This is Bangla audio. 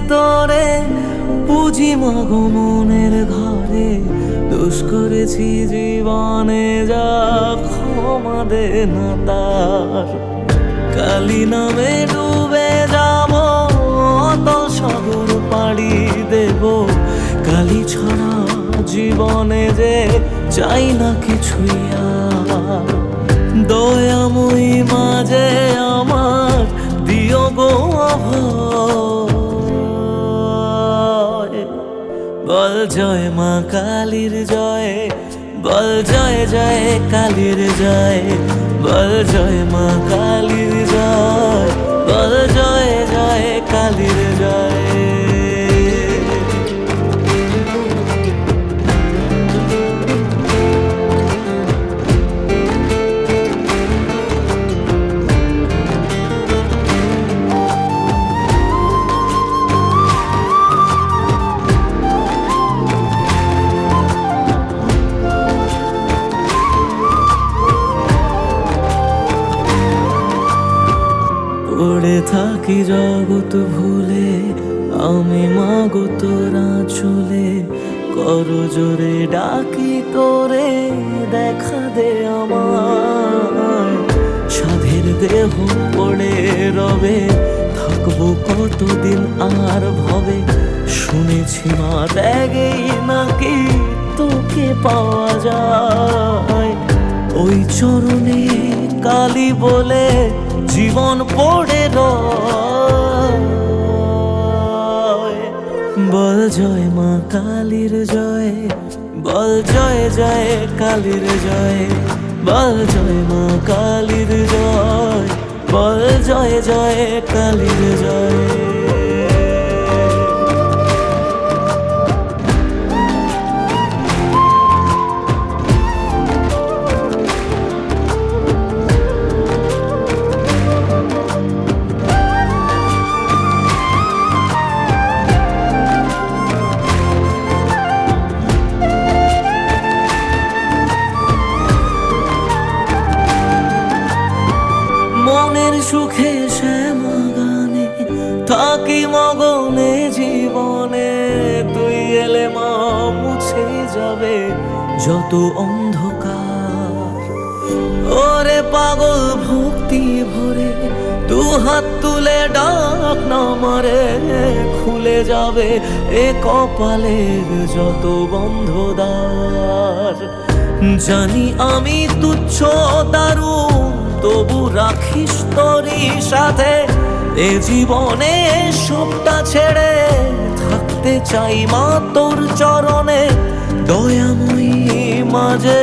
তোরে পুঁজি মাগো মনের ঘরে, দোষ করেছি জীবনে যা ক্ষমা দে না তার। কালী নামে ডুবে যাব অতল সাগর পাড়ি দেব, কালী ছাড়া জীবনে যে চাই না কিছুই আর। দয়াময়ী মাঝে আমার দিও গো অভয়, বল জয় মা কালীর জয়, বল জয় জয় কালীর জয়, বল জয় মা কালীর জয়, বল জয় জয় কালীর জয়। পড়ে থাকি জগৎ ভুলে আমি মাগো তোরা চলে, করো জোরে ডাকি তোরে দেখা দে আমার। সাধের দেহ পড়ে রবে থাকবো কতদিন আর ভবে, শুনেছি মা ত্যাগেই নাকি তোকে পাওয়া যায়। ওই চরণে কালী বলে জীবন পড়ে রয়, বল জয় মা কালীর জয়, বল জয় জয় কালীর জয়, বল জয় মা কালীর জয়, বল জয় জয় কালীর জয়। মনের সুখে শ্যামা গানে থাকি মগনে জীবনে, তুই এলে মা মুছে যাবে যত অন্ধকার। ওরে পাগল ভক্তি ভরে দু হাত তুলে ডাক না মারে, খুলে যাবে এ কপালের যত বন্ধ দ্বার। জানি আমি তুচ্ছ দারুণ তবু রাখিস তোরই সাথে, এ জীবনে সবটা ছেড়ে থাকতে চাই মা তোর চরণে। দয়াময়ী মাঝে